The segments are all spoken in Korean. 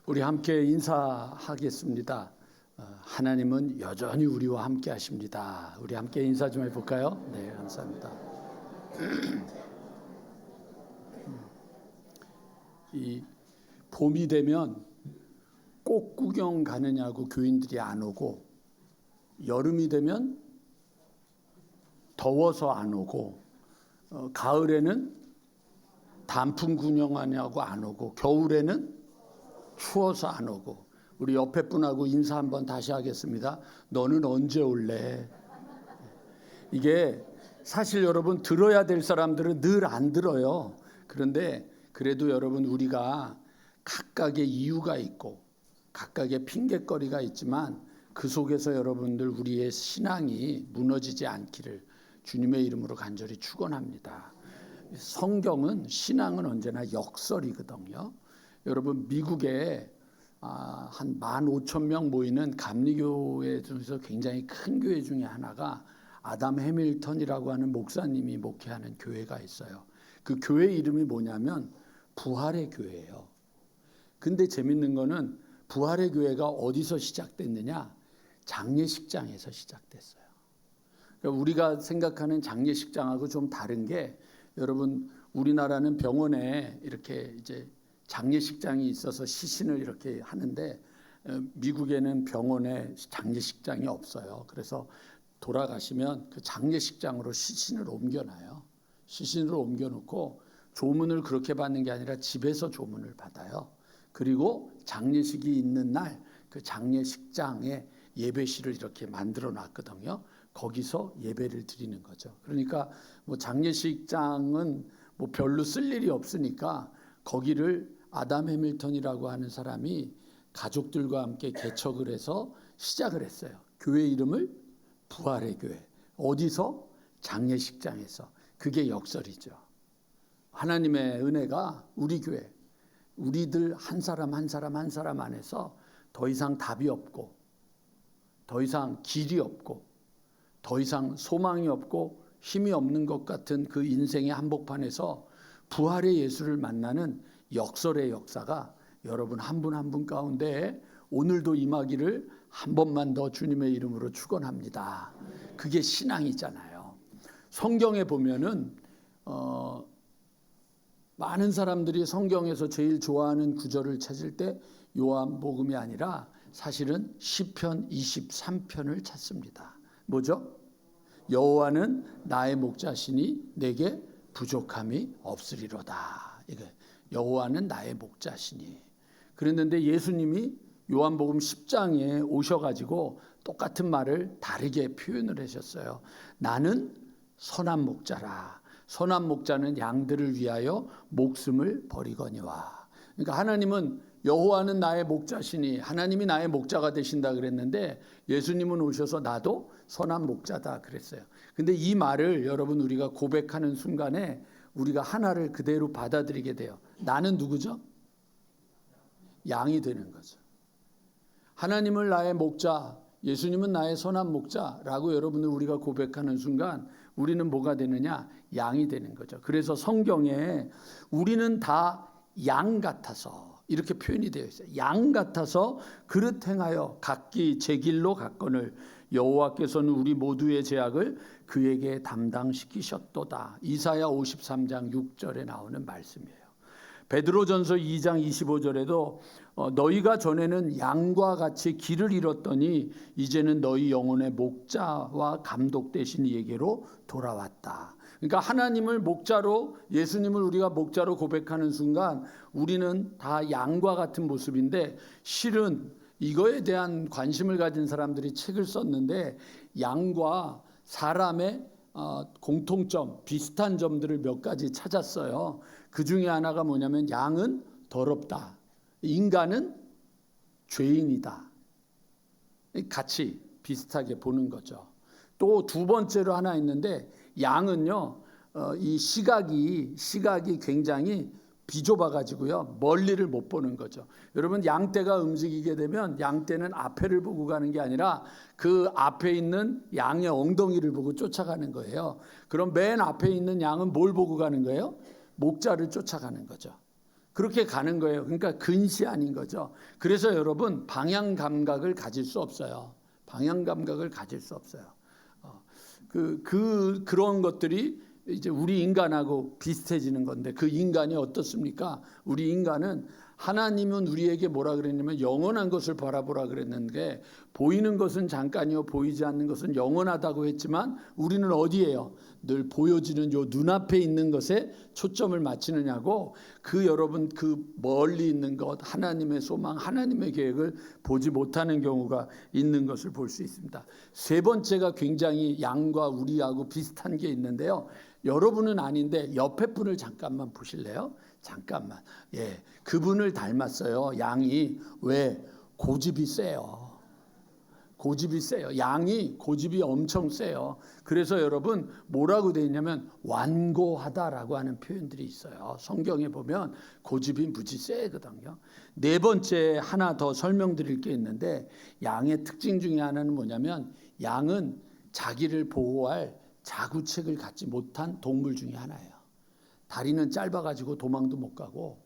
우리 함께 인사하겠습니다. 하나님은 여전히 우리와 함께 하십니다. 우리 함께 인사 좀 해볼까요? 네, 감사합니다. 이 봄이 되면 꽃 구경 가느냐고 교인들이 안 오고, 여름이 되면 더워서 안 오고, 가을에는 단풍 구경하냐고 안 오고, 겨울에는 추워서 안 오고. 우리 옆에 분하고 인사 한번 다시 하겠습니다. 너는 언제 올래? 이게 사실 여러분, 들어야 될 사람들은 늘 안 들어요. 그런데 그래도 여러분, 우리가 각각의 이유가 있고 각각의 핑곗거리가 있지만 그 속에서 여러분들 우리의 신앙이 무너지지 않기를 주님의 이름으로 간절히 축원합니다. 성경은, 신앙은 언제나 역설이거든요. 여러분, 미국에 한 15,000명 모이는 감리교회 중에서 굉장히 큰 교회 중에 하나가 아담 해밀턴이라고 하는 목사님이 목회하는 교회가 있어요. 그 교회 이름이 뭐냐면 부활의 교회예요. 근데 재밌는 거는 부활의 교회가 어디서 시작됐느냐? 장례식장에서 시작됐어요. 그러니까 우리가 생각하는 장례식장하고 좀 다른 게, 여러분, 우리나라는 병원에 이렇게 이제 장례식장이 있어서 시신을 이렇게 하는데, 미국에는 병원에 장례식장이 없어요. 그래서 돌아가시면 그 장례식장으로 시신을 옮겨놔요. 시신을 옮겨놓고 조문을 그렇게 받는 게 아니라 집에서 조문을 받아요. 그리고 장례식이 있는 날 그 장례식장에 예배실을 이렇게 만들어 놨거든요. 거기서 예배를 드리는 거죠. 그러니까 뭐 장례식장은 뭐 별로 쓸 일이 없으니까 거기를 아담 해밀턴이라고 하는 사람이 가족들과 함께 개척을 해서 시작을 했어요. 교회 이름을 부활의 교회. 어디서? 장례식장에서. 그게 역설이죠. 하나님의 은혜가 우리 교회, 우리들 한 사람 한 사람 한 사람 안에서 더 이상 답이 없고, 더 이상 길이 없고, 더 이상 소망이 없고 힘이 없는 것 같은 그 인생의 한복판에서 부활의 예수를 만나는 역설의 역사가 여러분 한 분 한 분 가운데 오늘도 임하기를 한 번만 더 주님의 이름으로 축원합니다. 그게 신앙이잖아요. 성경에 보면은 많은 사람들이 성경에서 제일 좋아하는 구절을 찾을 때 요한복음이 아니라 사실은 시편 23편을 찾습니다. 뭐죠? 여호와는 나의 목자시니 내게 부족함이 없으리로다. 이게 여호와는 나의 목자시니. 그랬는데 예수님이 요한복음 10장에 오셔가지고 똑같은 말을 다르게 표현을 하셨어요. 나는 선한 목자라. 선한 목자는 양들을 위하여 목숨을 버리거니와. 그러니까 하나님은, 여호와는 나의 목자시니, 하나님이 나의 목자가 되신다 그랬는데 예수님은 오셔서 나도 선한 목자다 그랬어요. 근데 이 말을 여러분, 우리가 고백하는 순간에 우리가 하나를 그대로 받아들이게 돼요. 나는 누구죠? 양이 되는 거죠. 하나님을 나의 목자, 예수님은 나의 선한 목자라고 여러분들 우리가 고백하는 순간 우리는 뭐가 되느냐? 양이 되는 거죠. 그래서 성경에 우리는 다 양 같아서 이렇게 표현이 되어 있어요. 양 같아서 그릇 행하여 각기 제 길로 갔거늘 여호와께서는 우리 모두의 죄악을 그에게 담당시키셨도다. 이사야 53장 6절에 나오는 말씀이에요. 베드로전서 2장 25절에도 너희가 전에는 양과 같이 길을 잃었더니 이제는 너희 영혼의 목자와 감독 되신 이에게로 돌아왔다. 그러니까 하나님을 목자로, 예수님을 우리가 목자로 고백하는 순간 우리는 다 양과 같은 모습인데, 실은 이거에 대한 관심을 가진 사람들이 책을 썼는데 양과 사람의 공통점, 비슷한 점들을 몇 가지 찾았어요. 그 중에 하나가 뭐냐면 양은 더럽다, 인간은 죄인이다. 같이 비슷하게 보는 거죠. 또 두 번째로 하나 있는데, 양은요, 이 시각이 굉장히 비좁아가지고요, 멀리를 못 보는 거죠. 여러분, 양떼가 움직이게 되면 양떼는 앞에를 보고 가는 게 아니라 그 앞에 있는 양의 엉덩이를 보고 쫓아가는 거예요. 그럼 맨 앞에 있는 양은 뭘 보고 가는 거예요? 목자를 쫓아가는 거죠. 그렇게 가는 거예요. 그러니까 근시 아닌 거죠. 그래서 여러분 방향 감각을 가질 수 없어요. 방향 감각을 가질 수 없어요. 그런 것들이 이제 우리 인간하고 비슷해지는 건데, 그 인간이 어떻습니까? 우리 인간은 하나님은 우리에게 뭐라 그랬냐면 영원한 것을 바라보라 그랬는데, 보이는 것은 잠깐이요 보이지 않는 것은 영원하다고 했지만 우리는 어디에요? 늘 보여지는 요 눈앞에 있는 것에 초점을 맞추느냐고, 여러분 멀리 있는 것, 하나님의 소망, 하나님의 계획을 보지 못하는 경우가 있는 것을 볼 수 있습니다. 세 번째가 굉장히 양과 우리하고 비슷한 게 있는데요. 여러분은 아닌데 옆에 분을 잠깐만 보실래요? 잠깐만. 예, 그분을 닮았어요. 양이. 왜? 고집이 세요. 고집이 세요. 양이 고집이 엄청 세요. 그래서 여러분 뭐라고 되어 있냐면 완고하다라고 하는 표현들이 있어요. 성경에 보면 고집이 무지 세거든요. 네 번째 하나 더 설명드릴 게 있는데, 양의 특징 중에 하나는 뭐냐면 양은 자기를 보호할 자구책을 갖지 못한 동물 중에 하나예요. 다리는 짧아가지고 도망도 못 가고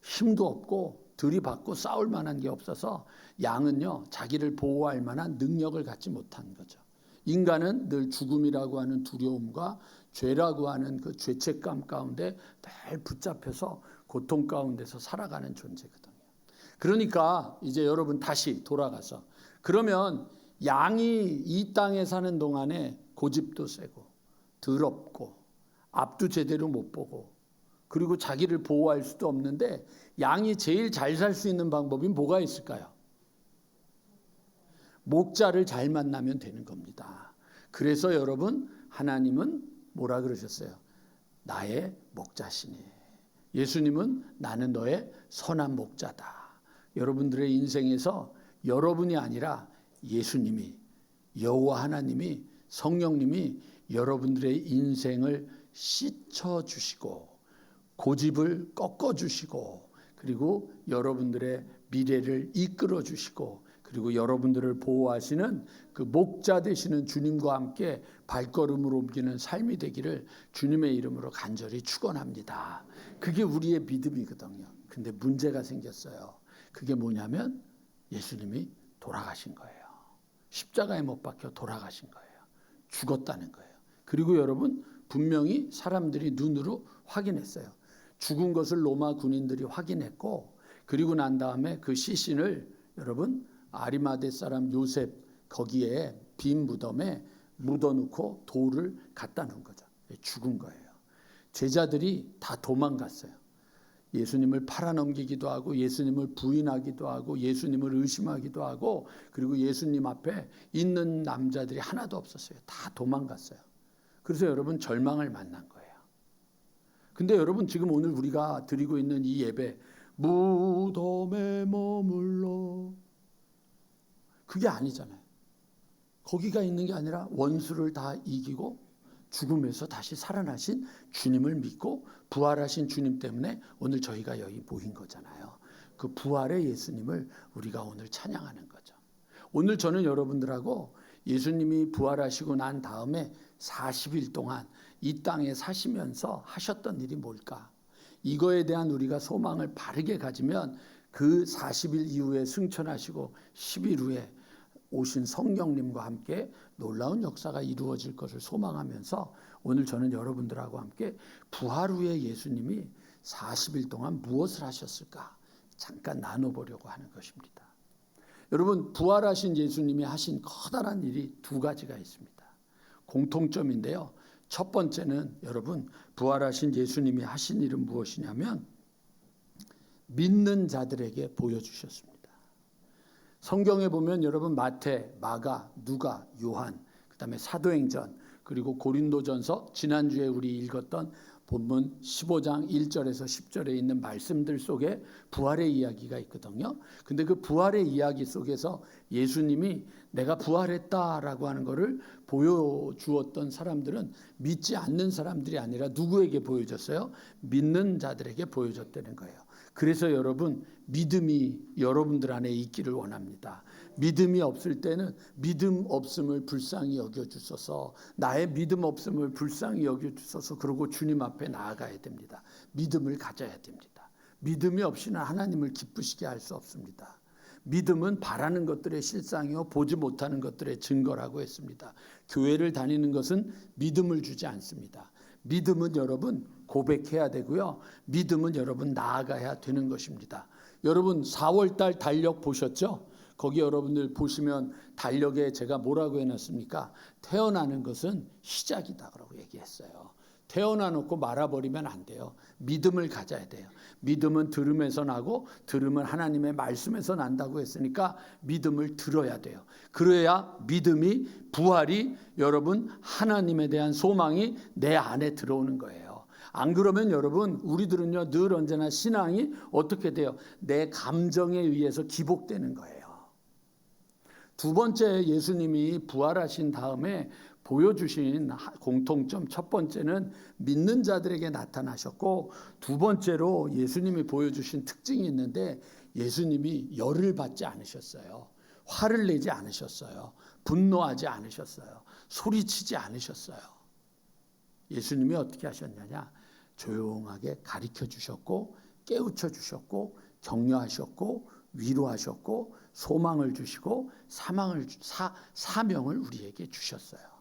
힘도 없고 들이받고 싸울 만한 게 없어서 양은요 자기를 보호할 만한 능력을 갖지 못한 거죠. 인간은 늘 죽음이라고 하는 두려움과 죄라고 하는 그 죄책감 가운데 늘 붙잡혀서 고통 가운데서 살아가는 존재거든요. 그러니까 이제 여러분 다시 돌아가서, 그러면 양이 이 땅에 사는 동안에 고집도 세고 더럽고 앞도 제대로 못 보고 그리고 자기를 보호할 수도 없는데, 양이 제일 잘 살 수 있는 방법이 뭐가 있을까요? 목자를 잘 만나면 되는 겁니다. 그래서 여러분 하나님은 뭐라 그러셨어요? 나의 목자시니. 예수님은 나는 너의 선한 목자다. 여러분들의 인생에서 여러분이 아니라 예수님이, 여호와 하나님이, 성령님이 여러분들의 인생을 씻어주시고 고집을 꺾어주시고, 그리고 여러분들의 미래를 이끌어주시고, 그리고 여러분들을 보호하시는 그 목자 되시는 주님과 함께 발걸음을 옮기는 삶이 되기를 주님의 이름으로 간절히 축원합니다. 그게 우리의 믿음이거든요. 근데 문제가 생겼어요. 그게 뭐냐면 예수님이 돌아가신 거예요. 십자가에 못 박혀 돌아가신 거예요. 죽었다는 거예요. 그리고 여러분 분명히 사람들이 눈으로 확인했어요. 죽은 것을 로마 군인들이 확인했고, 그리고 난 다음에 그 시신을 여러분 아리마대 사람 요셉 거기에 빈 무덤에 묻어놓고 돌을 갖다 놓은 거죠. 죽은 거예요. 제자들이 다 도망갔어요. 예수님을 팔아넘기기도 하고 예수님을 부인하기도 하고 예수님을 의심하기도 하고, 그리고 예수님 앞에 있는 남자들이 하나도 없었어요. 다 도망갔어요. 그래서 여러분 절망을 만난 거예요. 근데 여러분 지금 오늘 우리가 드리고 있는 이 예배, 무덤에 머물러, 그게 아니잖아요. 거기가 있는 게 아니라 원수를 다 이기고 죽음에서 다시 살아나신 주님을 믿고 부활하신 주님 때문에 오늘 저희가 여기 모인 거잖아요. 그 부활의 예수님을 우리가 오늘 찬양하는 거죠. 오늘 저는 여러분들하고 예수님이 부활하시고 난 다음에 40일 동안 이 땅에 사시면서 하셨던 일이 뭘까? 이거에 대한 우리가 소망을 바르게 가지면 그 40일 이후에 승천하시고 10일 후에 오신 성령님과 함께 놀라운 역사가 이루어질 것을 소망하면서 오늘 저는 여러분들하고 함께 부활 후에 예수님이 40일 동안 무엇을 하셨을까 잠깐 나눠보려고 하는 것입니다. 여러분 부활하신 예수님이 하신 커다란 일이 두 가지가 있습니다. 공통점인데요. 첫 번째는 여러분 부활하신 예수님이 하신 일은 무엇이냐면 믿는 자들에게 보여주셨습니다. 성경에 보면 여러분 마태, 마가, 누가, 요한, 그다음에 사도행전, 그리고 고린도전서, 지난주에 우리 읽었던 본문 15장 1절에서 10절에 있는 말씀들 속에 부활의 이야기가 있거든요. 근데 그 부활의 이야기 속에서 예수님이 내가 부활했다라고 하는 것을 보여주었던 사람들은 믿지 않는 사람들이 아니라 누구에게 보여줬어요? 믿는 자들에게 보여줬다는 거예요. 그래서 여러분 믿음이 여러분들 안에 있기를 원합니다. 믿음이 없을 때는 믿음 없음을 불쌍히 여겨주소서, 나의 믿음 없음을 불쌍히 여겨주소서, 그러고 주님 앞에 나아가야 됩니다. 믿음을 가져야 됩니다. 믿음이 없이는 하나님을 기쁘시게 할 수 없습니다. 믿음은 바라는 것들의 실상이요 보지 못하는 것들의 증거라고 했습니다. 교회를 다니는 것은 믿음을 주지 않습니다. 믿음은 여러분 고백해야 되고요. 믿음은 여러분 나아가야 되는 것입니다. 여러분 4월달 달력 보셨죠? 거기 여러분들 보시면 달력에 제가 뭐라고 해놨습니까? 태어나는 것은 시작이다라고 얘기했어요. 태어나 놓고 말아버리면 안 돼요. 믿음을 가져야 돼요. 믿음은 들음에서 나고 들음은 하나님의 말씀에서 난다고 했으니까 믿음을 들어야 돼요. 그래야 믿음이 부활이 여러분 하나님에 대한 소망이 내 안에 들어오는 거예요. 안 그러면 여러분 우리들은요 늘 언제나 신앙이 어떻게 돼요? 내 감정에 의해서 기복되는 거예요. 두 번째 예수님이 부활하신 다음에 보여주신 공통점 첫 번째는 믿는 자들에게 나타나셨고 두 번째로 예수님이 보여주신 특징이 있는데 예수님이 열을 받지 않으셨어요. 화를 내지 않으셨어요. 분노하지 않으셨어요. 소리치지 않으셨어요. 예수님이 어떻게 하셨느냐? 조용하게 가르쳐 주셨고 깨우쳐 주셨고 격려하셨고 위로하셨고 소망을 주시고 사명을 우리에게 주셨어요.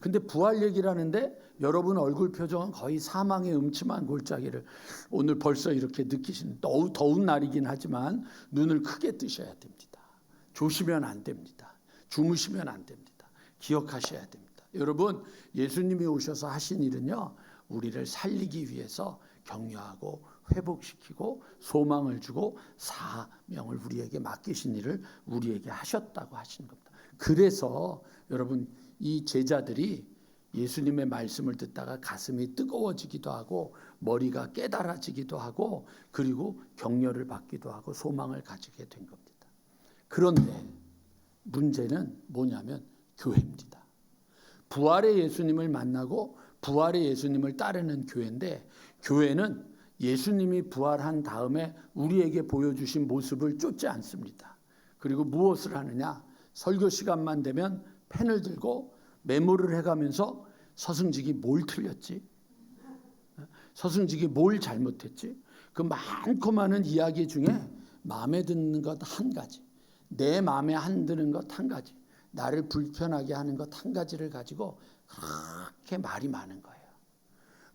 근데 부활 얘기를 하는데 여러분 얼굴 표정은 거의 사망의 음침한 골짜기를 오늘 벌써 이렇게 느끼시는 더운 날이긴 하지만 눈을 크게 뜨셔야 됩니다. 조시면 안 됩니다. 주무시면 안 됩니다. 기억하셔야 됩니다. 여러분 예수님이 오셔서 하신 일은요 우리를 살리기 위해서 격려하고 회복시키고 소망을 주고 사명을 우리에게 맡기신 일을 우리에게 하셨다고 하신 겁니다. 그래서 여러분 이 제자들이 예수님의 말씀을 듣다가 가슴이 뜨거워지기도 하고 머리가 깨달아지기도 하고 그리고 격려를 받기도 하고 소망을 가지게 된 겁니다. 그런데 문제는 뭐냐면 교회입니다. 부활의 예수님을 만나고 부활의 예수님을 따르는 교회인데 교회는 예수님이 부활한 다음에 우리에게 보여주신 모습을 쫓지 않습니다. 그리고 무엇을 하느냐? 설교 시간만 되면 펜을 들고 메모를 해가면서 서승직이 뭘 틀렸지? 서승직이 뭘 잘못했지? 그 많고 많은 이야기 중에 마음에 드는 것 한 가지, 내 마음에 안 드는 것 한 가지, 나를 불편하게 하는 것 한 가지를 가지고 그렇게 말이 많은 거예요.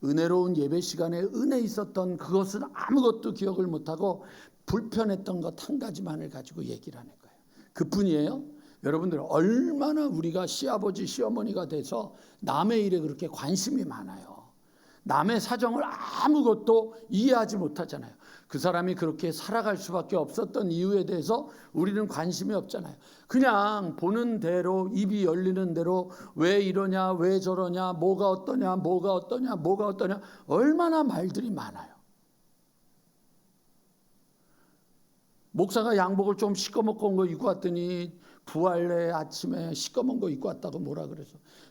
은혜로운 예배 시간에 은혜 있었던 그것은 아무것도 기억을 못하고 불편했던 것 한 가지만을 가지고 얘기를 하는 거예요. 그뿐이에요. 여러분들 얼마나 우리가 시아버지 시어머니가 돼서 남의 일에 그렇게 관심이 많아요. 남의 사정을 아무것도 이해하지 못하잖아요. 그 사람이 그렇게 살아갈 수밖에 없었던 이유에 대해서 우리는 관심이 없잖아요. 그냥 보는 대로 입이 열리는 대로 왜 이러냐 왜 저러냐 뭐가 어떠냐 뭐가 어떠냐 뭐가 어떠냐 얼마나 말들이 많아요. 목사가 양복을 좀 시꺼멓고 온 거 입고 왔더니 부활의 아침에 시꺼먼 거 입고 왔다고 뭐라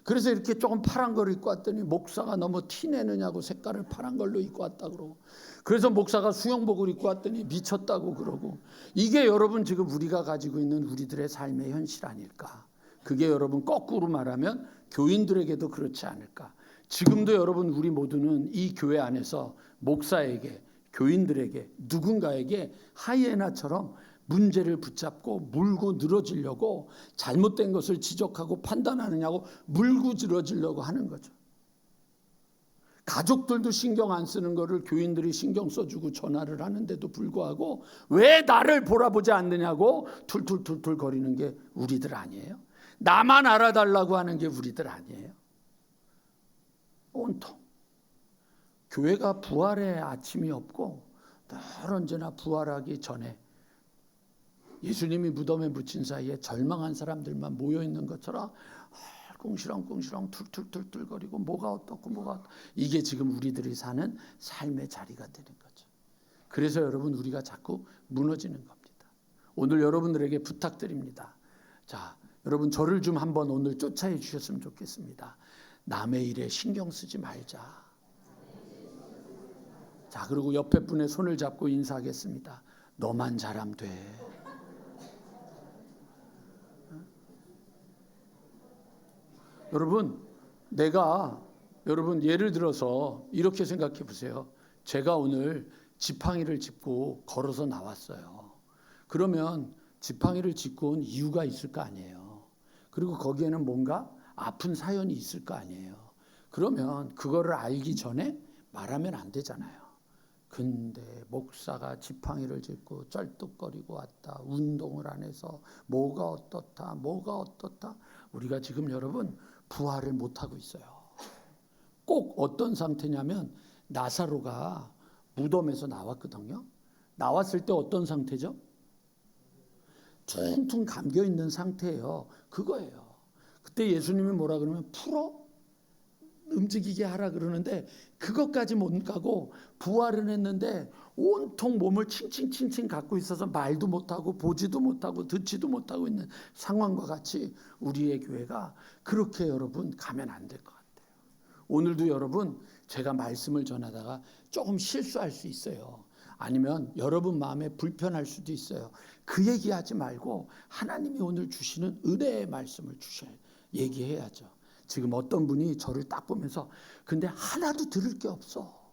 그래서 이렇게 조금 파란 걸 입고 왔더니 목사가 너무 티내느냐고 색깔을 파란 걸로 입고 왔다고 그러고 그래서 목사가 수영복을 입고 왔더니 미쳤다고 그러고 이게 여러분 지금 우리가 가지고 있는 우리들의 삶의 현실 아닐까? 그게 여러분 거꾸로 말하면 교인들에게도 그렇지 않을까? 지금도 여러분 우리 모두는 이 교회 안에서 목사에게 교인들에게 누군가에게 하이에나처럼 문제를 붙잡고 물고 늘어지려고 잘못된 것을 지적하고 판단하느냐고 물고 늘어지려고 하는 거죠. 가족들도 신경 안 쓰는 거를 교인들이 신경 써주고 전화를 하는데도 불구하고 왜 나를 돌아보지 않느냐고 툴툴툴툴 거리는 게 우리들 아니에요? 나만 알아달라고 하는 게 우리들 아니에요? 온통 교회가 부활의 아침이 없고 늘 언제나 부활하기 전에 예수님이 무덤에 묻힌 사이에 절망한 사람들만 모여있는 것처럼 꿍시렁꿍시렁 툴툴툴툴거리고 뭐가 어떻고 뭐가 어떻고 이게 지금 우리들이 사는 삶의 자리가 되는 거죠. 그래서 여러분 우리가 자꾸 무너지는 겁니다. 오늘 여러분들에게 부탁드립니다. 자, 여러분 저를 좀 한번 오늘 쫓아해 주셨으면 좋겠습니다. 남의 일에 신경 쓰지 말자. 자, 그리고 옆에 분의 손을 잡고 인사하겠습니다. 너만 잘하면 돼. 여러분 예를 들어서 이렇게 생각해 보세요. 제가 오늘 지팡이를 짚고 걸어서 나왔어요. 그러면 지팡이를 짚고 온 이유가 있을 거 아니에요. 그리고 거기에는 뭔가 아픈 사연이 있을 거 아니에요. 그러면 그거를 알기 전에 말하면 안 되잖아요. 근데 목사가 지팡이를 짚고 쩔뚝거리고 왔다. 운동을 안 해서 뭐가 어떻다. 우리가 지금 여러분 부활을 못하고 있어요. 꼭 어떤 상태냐면 나사로가 무덤에서 나왔거든요. 나왔을 때 어떤 상태죠? 퉁퉁 감겨있는 상태예요. 그거예요. 그때 예수님이 뭐라 그러면 풀어? 움직이게 하라 그러는데 그것까지 못 가고 부활은 했는데 온통 몸을 칭칭칭칭 갖고 있어서 말도 못하고 보지도 못하고 듣지도 못하고 있는 상황과 같이 우리의 교회가 그렇게 여러분 가면 안 될 것 같아요. 오늘도 여러분 제가 말씀을 전하다가 조금 실수할 수 있어요. 아니면 여러분 마음에 불편할 수도 있어요. 그 얘기하지 말고 하나님이 오늘 주시는 은혜의 말씀을 얘기해야죠. 지금 어떤 분이 저를 딱 보면서 근데 하나도 들을 게 없어.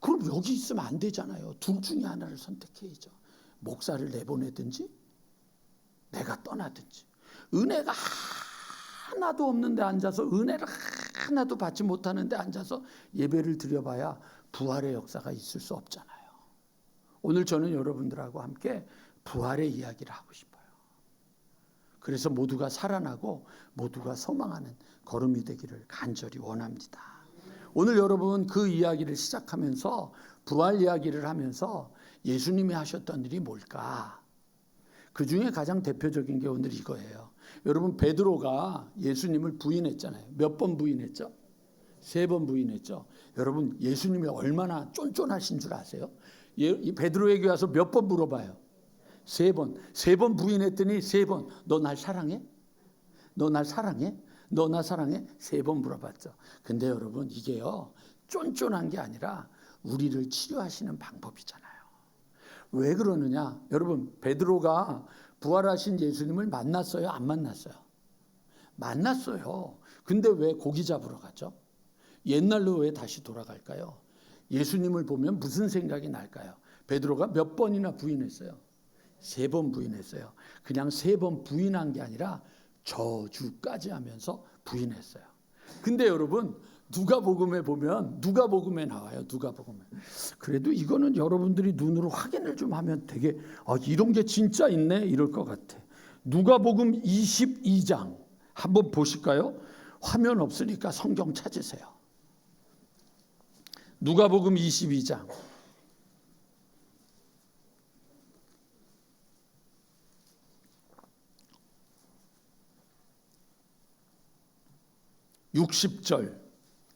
그럼 여기 있으면 안 되잖아요. 둘 중에 하나를 선택해야죠. 목사를 내보내든지 내가 떠나든지. 은혜가 하나도 없는데 앉아서 은혜를 하나도 받지 못하는데 앉아서 예배를 드려봐야 부활의 역사가 있을 수 없잖아요. 오늘 저는 여러분들하고 함께 부활의 이야기를 하고 싶어요. 그래서 모두가 살아나고 모두가 소망하는 걸음이 되기를 간절히 원합니다. 오늘 여러분 그 이야기를 시작하면서 부활 이야기를 하면서 예수님이 하셨던 일이 뭘까? 그 중에 가장 대표적인 게 오늘 이거예요. 여러분 베드로가 예수님을 부인했잖아요. 몇 번 부인했죠? 3번 부인했죠. 여러분 예수님이 얼마나 쫀쫀하신 줄 아세요? 베드로에게 와서 몇 번 물어봐요. 3번. 3번 부인했더니 3번. 너 날 사랑해? 너 날 사랑해? 너 나 사랑해? 3번 물어봤죠. 근데 여러분 이게요 쫀쫀한 게 아니라 우리를 치료하시는 방법이잖아요. 왜 그러느냐? 여러분 베드로가 부활하신 예수님을 만났어요? 안 만났어요? 만났어요. 근데 왜 고기 잡으러 갔죠? 옛날로 왜 다시 돌아갈까요? 예수님을 보면 무슨 생각이 날까요? 베드로가 몇 번이나 부인했어요? 3번 부인했어요. 그냥 3번 부인한 게 아니라 저주까지 하면서 부인했어요. 근데 여러분 누가복음에 보면 누가복음에 나와요. 누가복음에. 그래도 이거는 여러분들이 눈으로 확인을 좀 하면 되게 이런 게 진짜 있네 이럴 것 같아. 누가복음 22장 한번 보실까요? 화면 없으니까 성경 찾으세요. 누가복음 22장 60절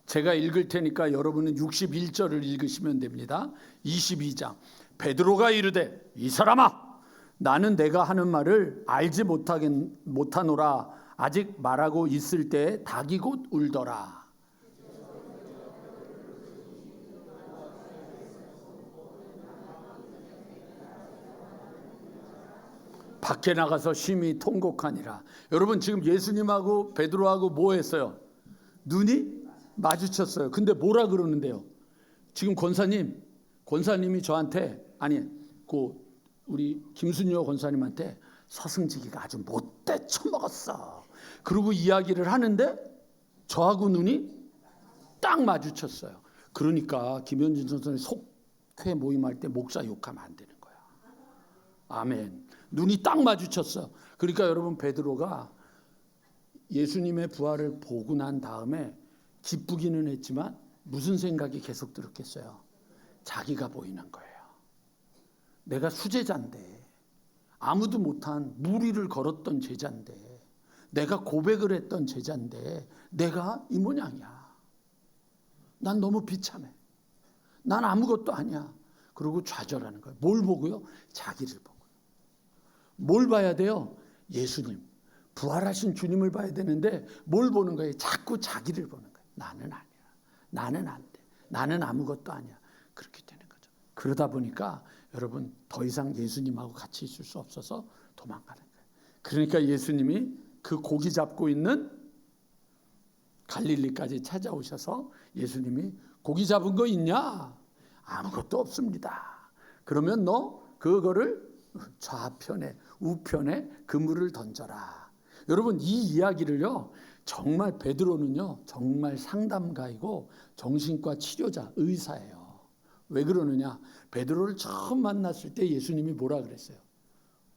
제가 읽을 테니까 여러분은 61절을 읽으시면 됩니다. 22장 베드로가 이르되 이 사람아 나는 내가 하는 말을 알지 못하노라. 아직 말하고 있을 때에 닭이 곧 울더라. 밖에 나가서 심히 통곡하니라. 여러분 지금 예수님하고 베드로하고 뭐 했어요? 눈이 마주쳤어요. 근데 뭐라 그러는데요? 지금 권사님이 저한테 우리 김순효 권사님한테 서승지기가 아주 못돼 처먹었어. 그리고 이야기를 하는데 저하고 눈이 딱 마주쳤어요. 그러니까 김현진 선생님 속회 모임할 때 목사 욕하면 안 되는 거야. 아멘. 눈이 딱 마주쳤어. 그러니까 여러분 베드로가 예수님의 부활을 보고 난 다음에 기쁘기는 했지만 무슨 생각이 계속 들었겠어요? 자기가 보이는 거예요. 내가 수제자인데 아무도 못한 무리를 걸었던 제자인데 내가 고백을 했던 제자인데 내가 이 모양이야. 난 너무 비참해. 난 아무것도 아니야. 그러고 좌절하는 거예요. 뭘 보고요? 자기를 보고요. 뭘 봐야 돼요? 예수님. 부활하신 주님을 봐야 되는데 뭘 보는 거예요? 자꾸 자기를 보는 거예요. 나는 아니야. 나는 안 돼. 나는 아무것도 아니야. 그렇게 되는 거죠. 그러다 보니까 여러분 더 이상 예수님하고 같이 있을 수 없어서 도망가는 거예요. 그러니까 예수님이 그 고기 잡고 있는 갈릴리까지 찾아오셔서 예수님이 고기 잡은 거 있냐? 아무것도 없습니다. 그러면 너 그거를 좌편에 우편에 그물을 던져라. 여러분 이 이야기를요 정말 베드로는요 정말 상담가이고 정신과 치료자 의사예요. 왜 그러느냐? 베드로를 처음 만났을 때 예수님이 뭐라 그랬어요?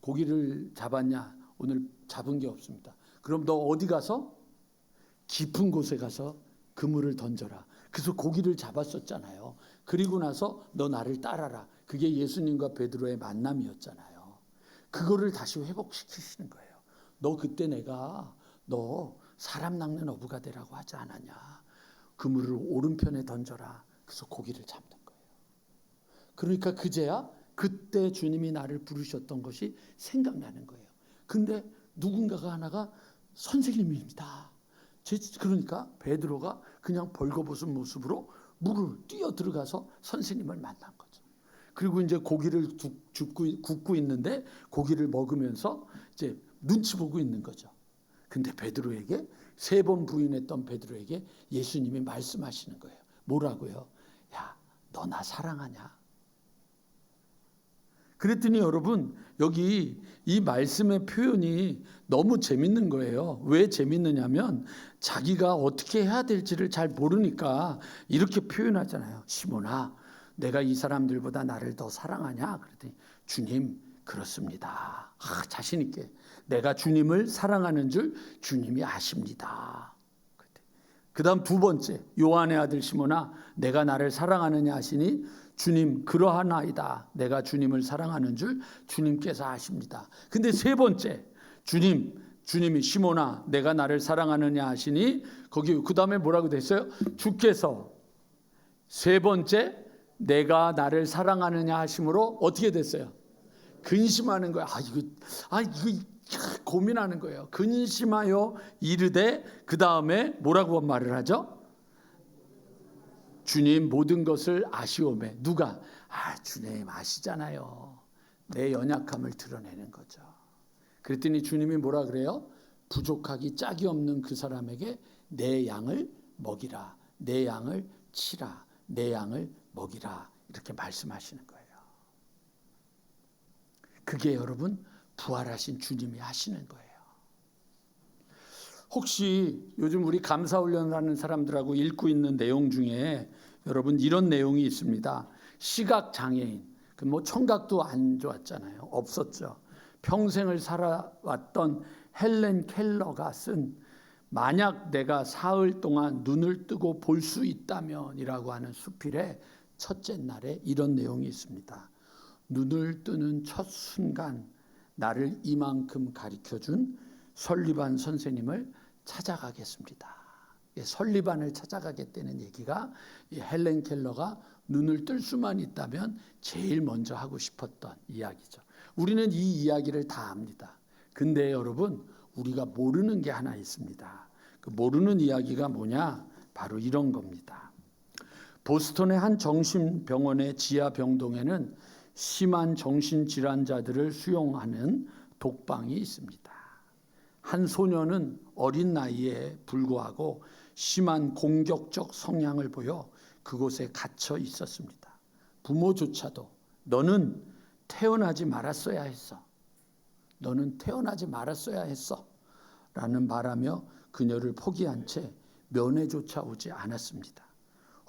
고기를 잡았냐? 오늘 잡은 게 없습니다. 그럼 너 어디 가서? 깊은 곳에 가서 그물을 던져라. 그래서 고기를 잡았었잖아요. 그리고 나서 너 나를 따라라. 그게 예수님과 베드로의 만남이었잖아요. 그거를 다시 회복시키시는 거예요. 너 그때 내가 너 사람 낚는 어부가 되라고 하지 않았냐. 그물을 오른편에 던져라. 그래서 고기를 잡는 거예요. 그러니까 그제야 그때 주님이 나를 부르셨던 것이 생각나는 거예요. 근데 누군가가 하나가 선생님입니다. 그러니까 베드로가 그냥 벌거벗은 모습으로 물을 뛰어 들어가서 선생님을 만난 거죠. 그리고 이제 고기를 굽고 있는데 고기를 먹으면서 이제 눈치 보고 있는 거죠. 근데 베드로에게 3번 부인했던 베드로에게 예수님이 말씀하시는 거예요. 뭐라고요? 야, 너 나 사랑하냐? 그랬더니 여러분 여기 이 말씀의 표현이 너무 재밌는 거예요. 왜 재밌느냐면 자기가 어떻게 해야 될지를 잘 모르니까 이렇게 표현하잖아요. 시몬아, 내가 이 사람들보다 나를 더 사랑하냐? 그랬더니 주님, 그렇습니다. 자신 있게 내가 주님을 사랑하는 줄 주님이 아십니다. 그 다음 2번째, 요한의 아들 시몬아, 내가 나를 사랑하느냐 하시니 주님, 그러하나이다. 내가 주님을 사랑하는 줄 주님께서 아십니다. 근데 3번째, 주님이 시몬아, 내가 나를 사랑하느냐 하시니 거기 그 다음에 뭐라고 됐어요? 주께서 3번째, 내가 나를 사랑하느냐 하심으로 어떻게 됐어요? 근심하는 거야. 이거 고민하는 거예요. 근심하여 이르되 그 다음에 뭐라고 말을 하죠? 주님 모든 것을 아시오매. 누가? 주님 아시잖아요. 내 연약함을 드러내는 거죠. 그랬더니 주님이 뭐라 그래요? 부족하기 짝이 없는 그 사람에게 내 양을 먹이라. 내 양을 치라. 내 양을 먹이라. 이렇게 말씀하시는 거예요. 그게 여러분 부활하신 주님이 하시는 거예요. 혹시 요즘 우리 감사훈련하는 사람들하고 읽고 있는 내용 중에 여러분 이런 내용이 있습니다. 시각장애인, 청각도 안 좋았잖아요. 없었죠. 평생을 살아왔던 헬렌 켈러가 쓴 만약 내가 사흘 동안 눈을 뜨고 볼 수 있다면 이라고 하는 수필의 첫째 날에 이런 내용이 있습니다. 눈을 뜨는 첫 순간 나를 이만큼 가르쳐준 설리반 선생님을 찾아가겠습니다. 설리반을 찾아가겠다는 얘기가 헬렌 켈러가 눈을 뜰 수만 있다면 제일 먼저 하고 싶었던 이야기죠. 우리는 이 이야기를 다 압니다. 근데 여러분 우리가 모르는 게 하나 있습니다. 그 모르는 이야기가 뭐냐? 바로 이런 겁니다. 보스턴의 한 정신병원의 지하 병동에는 심한 정신질환자들을 수용하는 독방이 있습니다. 한 소녀는 어린 나이에 불구하고 심한 공격적 성향을 보여 그곳에 갇혀 있었습니다. 부모조차도 너는 태어나지 말았어야 했어. 너는 태어나지 말았어야 했어. 라는 말하며 그녀를 포기한 채 면회조차 오지 않았습니다.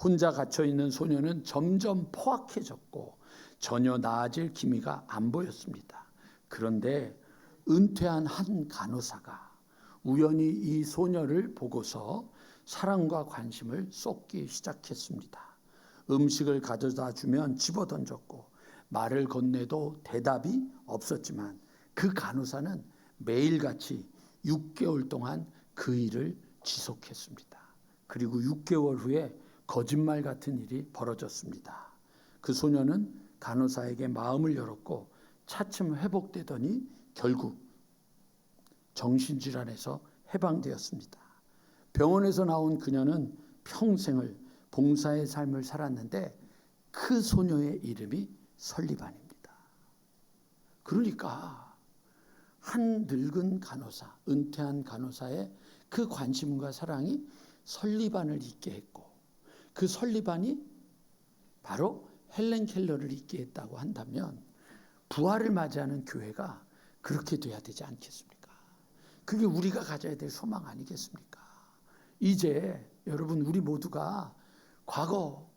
혼자 갇혀있는 소녀는 점점 포악해졌고 전혀 나아질 기미가 안 보였습니다. 그런데 은퇴한 한 간호사가 우연히 이 소녀를 보고서 사랑과 관심을 쏟기 시작했습니다. 음식을 가져다 주면 집어던졌고 말을 건네도 대답이 없었지만 그 간호사는 매일같이 6개월 동안 그 일을 지속했습니다. 그리고 6개월 후에 거짓말 같은 일이 벌어졌습니다. 그 소녀는 간호사에게 마음을 열었고 차츰 회복되더니 결국 정신질환에서 해방되었습니다. 병원에서 나온 그녀는 평생을 봉사의 삶을 살았는데 그 소녀의 이름이 설리반입니다. 그러니까 한 늙은 간호사, 은퇴한 간호사의 그 관심과 사랑이 설리반을 잊게 했고 그 설리반이 바로 헬렌 켈러를 있게 했다고 한다면 부활을 맞이하는 교회가 그렇게 돼야 되지 않겠습니까? 그게 우리가 가져야 될 소망 아니겠습니까? 이제 여러분 우리 모두가 과거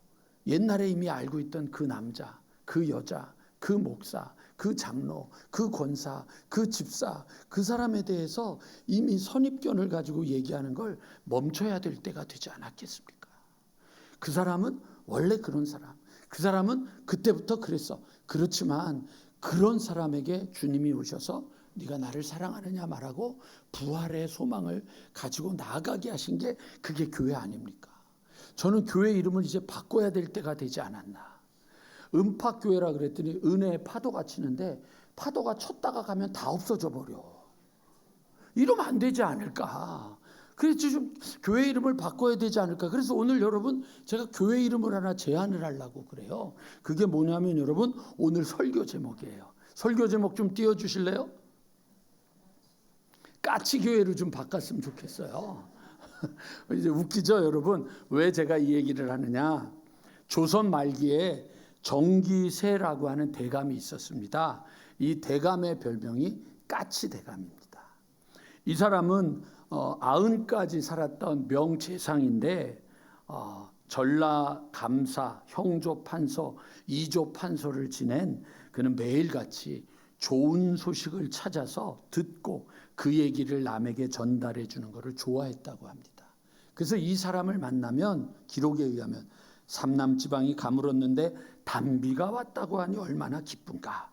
옛날에 이미 알고 있던 그 남자, 그 여자, 그 목사, 그 장로, 그 권사, 그 집사, 그 사람에 대해서 이미 선입견을 가지고 얘기하는 걸 멈춰야 될 때가 되지 않았겠습니까? 그 사람은 원래 그런 사람, 그 사람은 그때부터 그랬어. 그렇지만 그런 사람에게 주님이 오셔서 네가 나를 사랑하느냐 말하고 부활의 소망을 가지고 나아가게 하신 게 그게 교회 아닙니까? 저는 교회 이름을 이제 바꿔야 될 때가 되지 않았나. 음파교회라 그랬더니 은혜의 파도가 치는데 파도가 쳤다가 가면 다 없어져 버려. 이러면 안 되지 않을까. 그래서 좀 교회 이름을 바꿔야 되지 않을까. 그래서 오늘 여러분 제가 교회 이름을 하나 제안을 하려고 그래요. 그게 뭐냐면 여러분 오늘 설교 제목이에요. 설교 제목 좀 띄워주실래요? 까치교회로 좀 바꿨으면 좋겠어요. 이제 웃기죠 여러분. 왜 제가 이 얘기를 하느냐. 조선 말기에 정기세라고 하는 대감이 있었습니다. 이 대감의 별명이 까치대감입니다. 이 사람은 90까지 살았던 명재상인데 전라 감사, 형조 판서, 이조 판서를 지낸 그는 매일같이 좋은 소식을 찾아서 듣고 그 얘기를 남에게 전달해 주는 것을 좋아했다고 합니다. 그래서 이 사람을 만나면 기록에 의하면 삼남지방이 가물었는데 단비가 왔다고 하니 얼마나 기쁜가.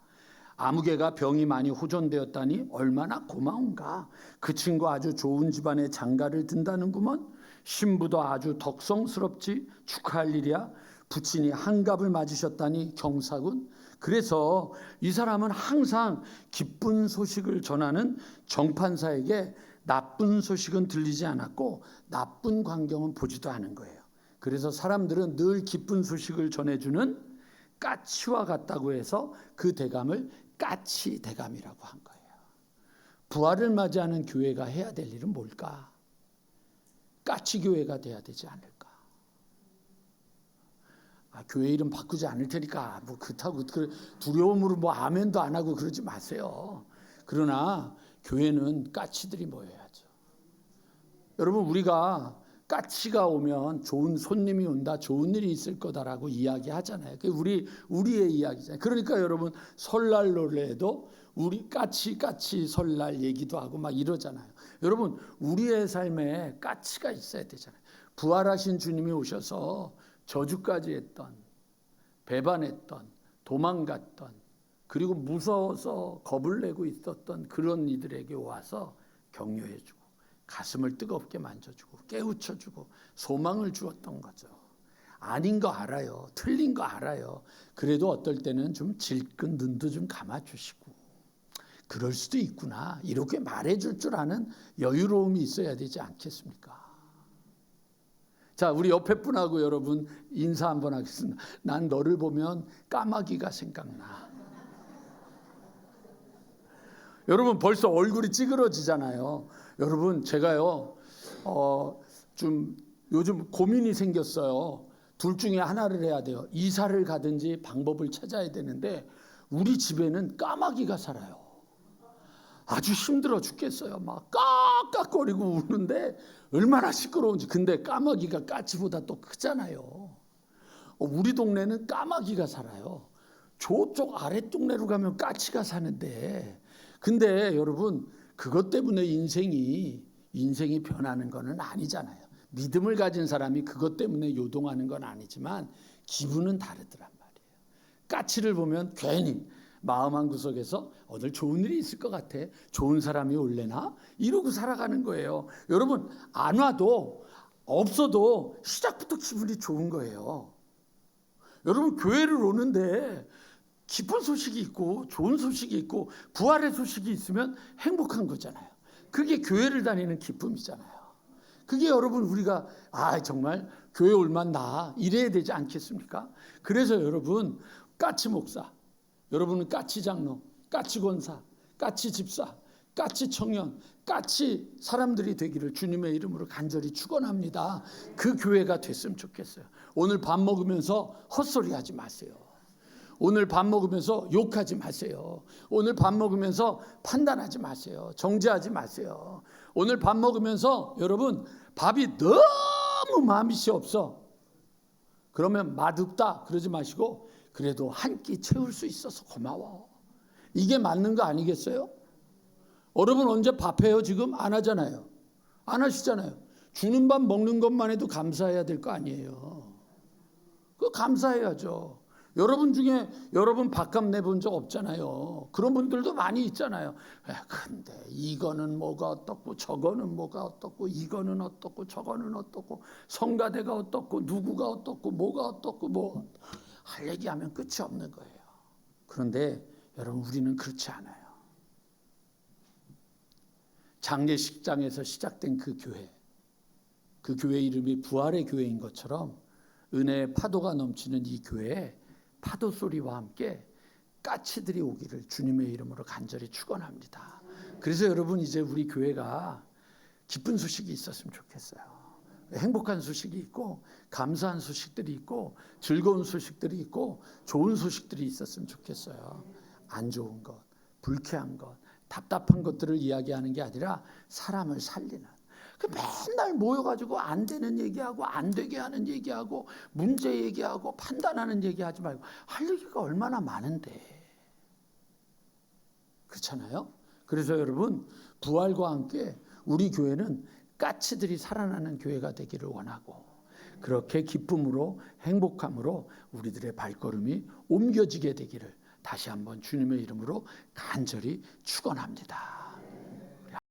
아무개가 병이 많이 호전되었다니 얼마나 고마운가. 그 친구 아주 좋은 집안에 장가를 든다는구먼. 신부도 아주 덕성스럽지 축하할 일이야. 부친이 한갑을 맞으셨다니 경사군. 그래서 이 사람은 항상 기쁜 소식을 전하는 정판사에게 나쁜 소식은 들리지 않았고 나쁜 광경은 보지도 않은 거예요. 그래서 사람들은 늘 기쁜 소식을 전해주는 까치와 같다고 해서 그 대감을 까치 대감이라고 한 거예요. 부활을 맞이하는 교회가 해야 될 일은 뭘까? 까치 교회가 돼야 되지 않을까? 교회 이름 바꾸지 않을 테니까 뭐 그렇다고 두려움으로 뭐 아멘도 안 하고 그러지 마세요. 그러나 교회는 까치들이 모여야죠. 여러분 우리가 까치가 오면 좋은 손님이 온다, 좋은 일이 있을 거다라고 이야기하잖아요. 그게 우리의 이야기잖아요. 그러니까 여러분 설날 노래에도 우리 까치 설날 얘기도 하고 막 이러잖아요. 여러분 우리의 삶에 까치가 있어야 되잖아요. 부활하신 주님이 오셔서 저주까지 했던, 배반했던, 도망갔던, 그리고 무서워서 겁을 내고 있었던 그런 이들에게 와서 격려해주고 가슴을 뜨겁게 만져주고 깨우쳐주고 소망을 주었던 거죠. 아닌 거 알아요. 틀린 거 알아요. 그래도 어떨 때는 좀 질끈 눈도 좀 감아주시고 그럴 수도 있구나 이렇게 말해줄 줄 아는 여유로움이 있어야 되지 않겠습니까? 자, 우리 옆에 분하고 여러분 인사 한번 하겠습니다. 난 너를 보면 까마귀가 생각나. 여러분 벌써 얼굴이 찌그러지잖아요. 여러분 제가요 좀 요즘 고민이 생겼어요. 둘 중에 하나를 해야 돼요. 이사를 가든지 방법을 찾아야 되는데 우리 집에는 까마귀가 살아요. 아주 힘들어 죽겠어요. 막 깍깍거리고 우는데 얼마나 시끄러운지. 근데 까마귀가 까치보다 또 크잖아요. 우리 동네는 까마귀가 살아요. 저쪽 아래 동네로 가면 까치가 사는데 근데 여러분 그것 때문에 인생이 변하는 건 아니잖아요. 믿음을 가진 사람이 그것 때문에 요동하는 건 아니지만 기분은 다르더란 말이에요. 까치를 보면 괜히 마음 한구석에서 오늘 좋은 일이 있을 것 같아. 좋은 사람이 올래나? 이러고 살아가는 거예요. 여러분 안 와도 없어도 시작부터 기분이 좋은 거예요. 여러분 교회를 오는데 기쁜 소식이 있고 좋은 소식이 있고 부활의 소식이 있으면 행복한 거잖아요. 그게 교회를 다니는 기쁨이잖아요. 그게 여러분 우리가 정말 교회 올만다 이래야 되지 않겠습니까? 그래서 여러분 까치 목사, 여러분은 까치 장로, 까치 권사, 까치 집사, 까치 청년, 까치 사람들이 되기를 주님의 이름으로 간절히 축원합니다. 그 교회가 됐으면 좋겠어요. 오늘 밥 먹으면서 헛소리 하지 마세요. 오늘 밥 먹으면서 욕하지 마세요. 오늘 밥 먹으면서 판단하지 마세요. 정죄하지 마세요. 오늘 밥 먹으면서 여러분 밥이 너무 맛이 없어. 그러면 맛없다 그러지 마시고 그래도 한 끼 채울 수 있어서 고마워. 이게 맞는 거 아니겠어요? 여러분 언제 밥해요? 지금 안 하잖아요. 안 하시잖아요. 주는 밥 먹는 것만 해도 감사해야 될 거 아니에요. 그거 감사해야죠. 여러분 중에 여러분 밥값 내본 적 없잖아요. 그런 분들도 많이 있잖아요. 근데 이거는 뭐가 어떻고 저거는 뭐가 어떻고 이거는 어떻고 저거는 어떻고 성가대가 어떻고 누구가 어떻고 뭐가 어떻고 뭐 할 얘기하면 끝이 없는 거예요. 그런데 여러분 우리는 그렇지 않아요. 장례식장에서 시작된 그 교회 이름이 부활의 교회인 것처럼 은혜의 파도가 넘치는 이 교회에 파도 소리와 함께 까치들이 오기를 주님의 이름으로 간절히 축원합니다. 그래서 여러분 이제 우리 교회가 기쁜 소식이 있었으면 좋겠어요. 행복한 소식이 있고 감사한 소식들이 있고 즐거운 소식들이 있고 좋은 소식들이 있었으면 좋겠어요. 안 좋은 것, 불쾌한 것, 답답한 것들을 이야기하는 게 아니라 사람을 살리는. 그 맨날 모여가지고 안 되는 얘기하고 안 되게 하는 얘기하고 문제 얘기하고 판단하는 얘기하지 말고 할 얘기가 얼마나 많은데. 그렇잖아요? 그래서 여러분 부활과 함께 우리 교회는 까치들이 살아나는 교회가 되기를 원하고 그렇게 기쁨으로 행복함으로 우리들의 발걸음이 옮겨지게 되기를 다시 한번 주님의 이름으로 간절히 축원합니다.